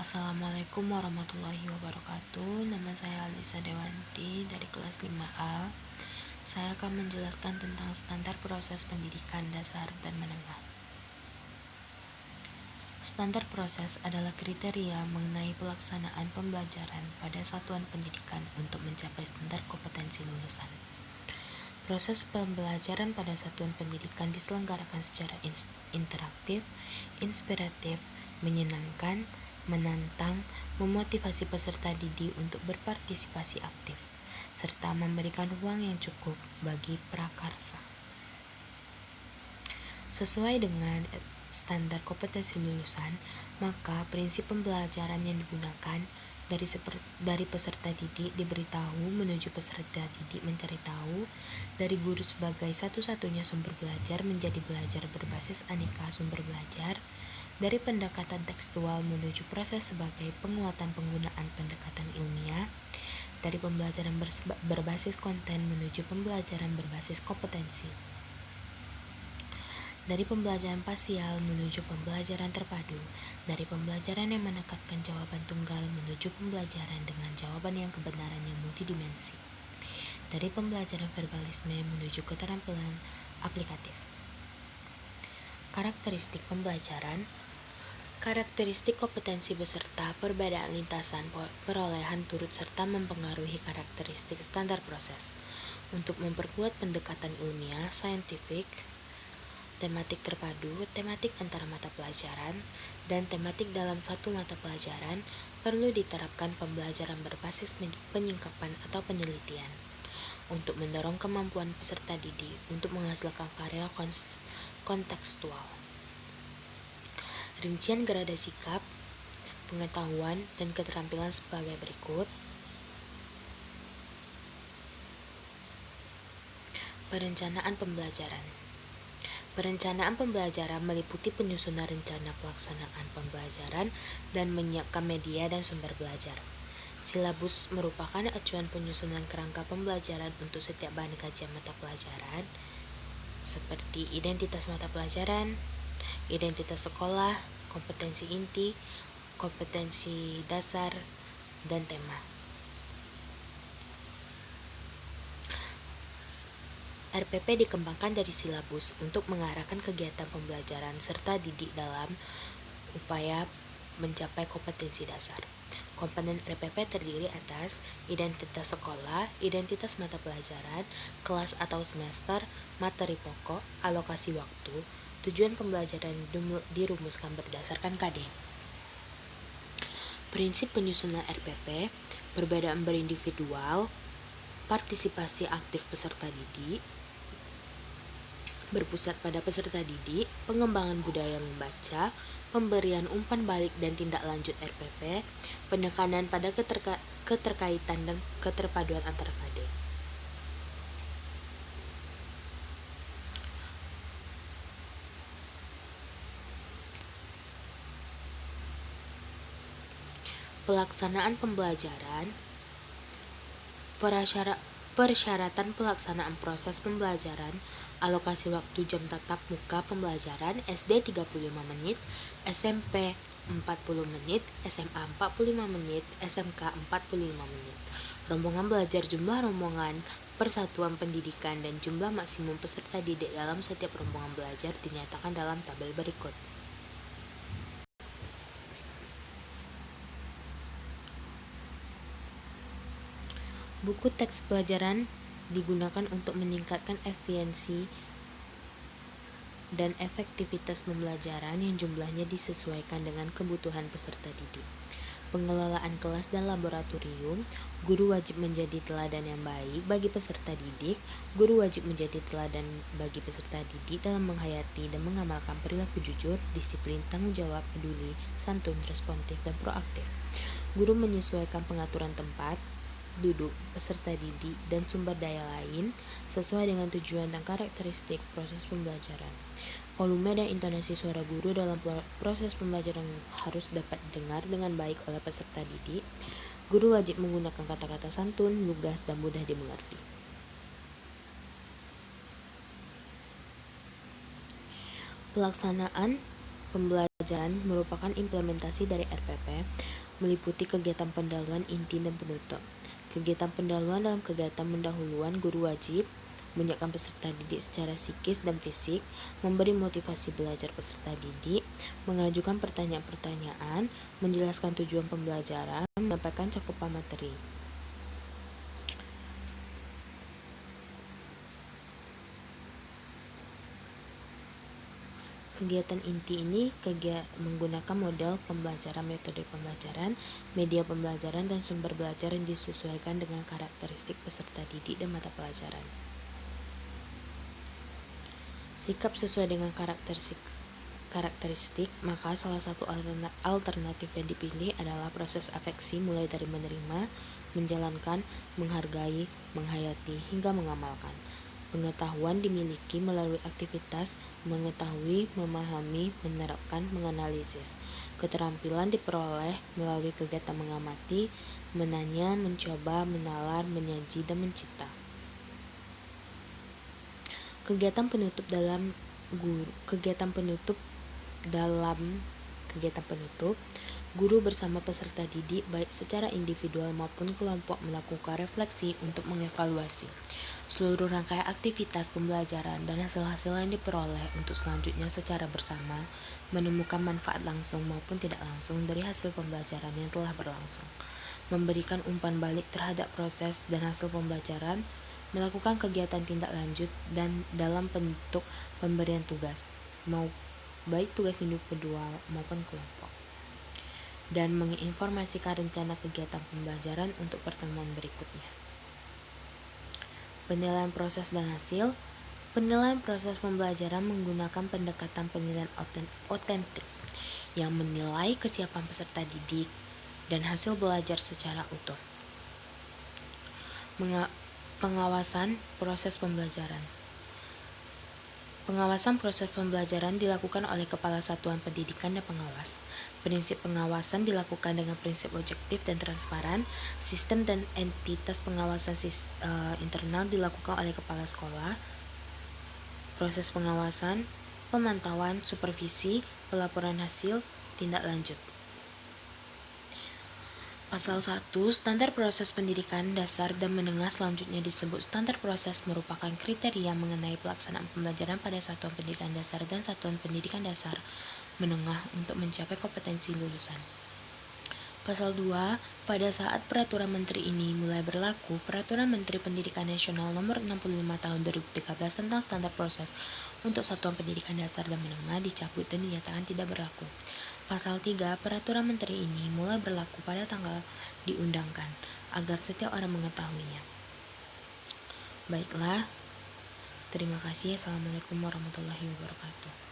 Assalamualaikum warahmatullahi wabarakatuh. Nama saya Alisa Dewanti dari kelas 5A. Saya akan menjelaskan tentang standar proses pendidikan dasar dan menengah. Standar proses adalah kriteria mengenai pelaksanaan pembelajaran pada satuan pendidikan untuk mencapai standar kompetensi lulusan. Proses pembelajaran pada satuan pendidikan diselenggarakan secara interaktif, inspiratif, menyenangkan, menantang, memotivasi peserta didik untuk berpartisipasi aktif, serta memberikan ruang yang cukup bagi prakarsa. Sesuai dengan standar kompetensi lulusan, maka prinsip pembelajaran yang digunakan dari peserta didik diberitahu menuju peserta didik mencari tahu, dari guru sebagai satu-satunya sumber belajar menjadi belajar berbasis aneka sumber belajar, dari pendekatan tekstual menuju proses sebagai penguatan penggunaan pendekatan ilmiah, dari pembelajaran berbasis konten menuju pembelajaran berbasis kompetensi, dari pembelajaran parsial menuju pembelajaran terpadu, dari pembelajaran yang menekankan jawaban tunggal menuju pembelajaran dengan jawaban yang kebenarannya multidimensi, dari pembelajaran verbalisme menuju keterampilan aplikatif. Karakteristik pembelajaran. Karakteristik kompetensi beserta perbedaan lintasan perolehan turut serta mempengaruhi karakteristik standar proses. Untuk memperkuat pendekatan ilmiah, saintifik, tematik terpadu, tematik antara mata pelajaran, dan tematik dalam satu mata pelajaran, perlu diterapkan pembelajaran berbasis penyingkapan atau penelitian untuk mendorong kemampuan peserta didik untuk menghasilkan karya kontekstual. Rincian gradasi sikap, pengetahuan, dan keterampilan sebagai berikut. Perencanaan pembelajaran. Perencanaan pembelajaran meliputi penyusunan rencana pelaksanaan pembelajaran dan menyiapkan media dan sumber belajar. Silabus merupakan acuan penyusunan kerangka pembelajaran untuk setiap bahan kajian mata pelajaran, seperti identitas mata pelajaran, identitas sekolah, kompetensi inti, kompetensi dasar, dan tema. RPP dikembangkan dari silabus untuk mengarahkan kegiatan pembelajaran serta didik dalam upaya mencapai kompetensi dasar. Komponen RPP terdiri atas identitas sekolah, identitas mata pelajaran, kelas atau semester, materi pokok, alokasi waktu, tujuan pembelajaran dirumuskan berdasarkan KD. Prinsip penyusunan RPP, perbedaan berindividual, partisipasi aktif peserta didik, berpusat pada peserta didik, pengembangan budaya membaca, pemberian umpan balik dan tindak lanjut RPP, penekanan pada keterkaitan dan keterpaduan antara KD. Pelaksanaan pembelajaran. Persyaratan pelaksanaan proses pembelajaran, alokasi waktu jam tatap muka pembelajaran SD 35 menit, SMP 40 menit, SMA 45 menit, SMK 45 menit. Rombongan belajar, jumlah rombongan persatuan pendidikan dan jumlah maksimum peserta didik dalam setiap rombongan belajar dinyatakan dalam tabel berikut. Buku teks pelajaran digunakan untuk meningkatkan efisiensi dan efektivitas pembelajaran yang jumlahnya disesuaikan dengan kebutuhan peserta didik. Pengelolaan kelas dan laboratorium. Guru wajib menjadi teladan yang baik bagi peserta didik. Guru wajib menjadi teladan bagi peserta didik dalam menghayati dan mengamalkan perilaku jujur, disiplin, tanggung jawab, peduli, santun, responsif, dan proaktif. Guru menyesuaikan pengaturan tempat, duduk, peserta didik, dan sumber daya lain sesuai dengan tujuan dan karakteristik proses pembelajaran. Volume dan intonasi suara guru dalam proses pembelajaran harus dapat didengar dengan baik oleh peserta didik. Guru wajib menggunakan kata-kata santun, lugas, dan mudah dimengerti. Pelaksanaan pembelajaran pembelajaran merupakan implementasi dari RPP, meliputi kegiatan pendahuluan inti dan penutup. Kegiatan pendahuluan dalam kegiatan pendahuluan, guru wajib menyiapkan peserta didik secara psikis dan fisik, memberi motivasi belajar peserta didik, mengajukan pertanyaan-pertanyaan, menjelaskan tujuan pembelajaran, menyampaikan cakupan materi. Kegiatan inti ini menggunakan model pembelajaran, metode pembelajaran, media pembelajaran, dan sumber belajar yang disesuaikan dengan karakteristik peserta didik dan mata pelajaran. Sikap sesuai dengan karakteristik, maka salah satu alternatif yang dipilih adalah proses afeksi mulai dari menerima, menjalankan, menghargai, menghayati, hingga mengamalkan. Pengetahuan dimiliki melalui aktivitas mengetahui, memahami, menerapkan, menganalisis. Keterampilan diperoleh melalui kegiatan mengamati, menanya, mencoba, menalar, menyaji, dan mencipta. Kegiatan penutup guru bersama peserta didik baik secara individual maupun kelompok melakukan refleksi untuk mengevaluasi seluruh rangkaian aktivitas pembelajaran dan hasil-hasil yang diperoleh untuk selanjutnya secara bersama menemukan manfaat langsung maupun tidak langsung dari hasil pembelajaran yang telah berlangsung, memberikan umpan balik terhadap proses dan hasil pembelajaran, melakukan kegiatan tindak lanjut dan dalam bentuk pemberian tugas, baik tugas individual maupun kelompok, dan menginformasikan rencana kegiatan pembelajaran untuk pertemuan berikutnya. Penilaian proses dan hasil. Penilaian proses pembelajaran menggunakan pendekatan penilaian otentik yang menilai kesiapan peserta didik dan hasil belajar secara utuh. Pengawasan proses pembelajaran. Pengawasan proses pembelajaran dilakukan oleh Kepala Satuan Pendidikan dan Pengawas. Prinsip pengawasan dilakukan dengan prinsip objektif dan transparan. Sistem dan entitas pengawasan internal dilakukan oleh Kepala Sekolah. Proses pengawasan, pemantauan, supervisi, pelaporan hasil, tindak lanjut. Pasal 1. Standar proses pendidikan dasar dan menengah selanjutnya disebut standar proses merupakan kriteria mengenai pelaksanaan pembelajaran pada satuan pendidikan dasar dan satuan pendidikan dasar menengah untuk mencapai kompetensi lulusan. Pasal 2. Pada saat Peraturan Menteri ini mulai berlaku, Peraturan Menteri Pendidikan Nasional Nomor 65 Tahun 2013 tentang standar proses untuk satuan pendidikan dasar dan menengah dicabut dan dinyatakan tidak berlaku. Pasal 3. Peraturan Menteri ini mulai berlaku pada tanggal diundangkan, agar setiap orang mengetahuinya. Baiklah, terima kasih. Assalamualaikum warahmatullahi wabarakatuh.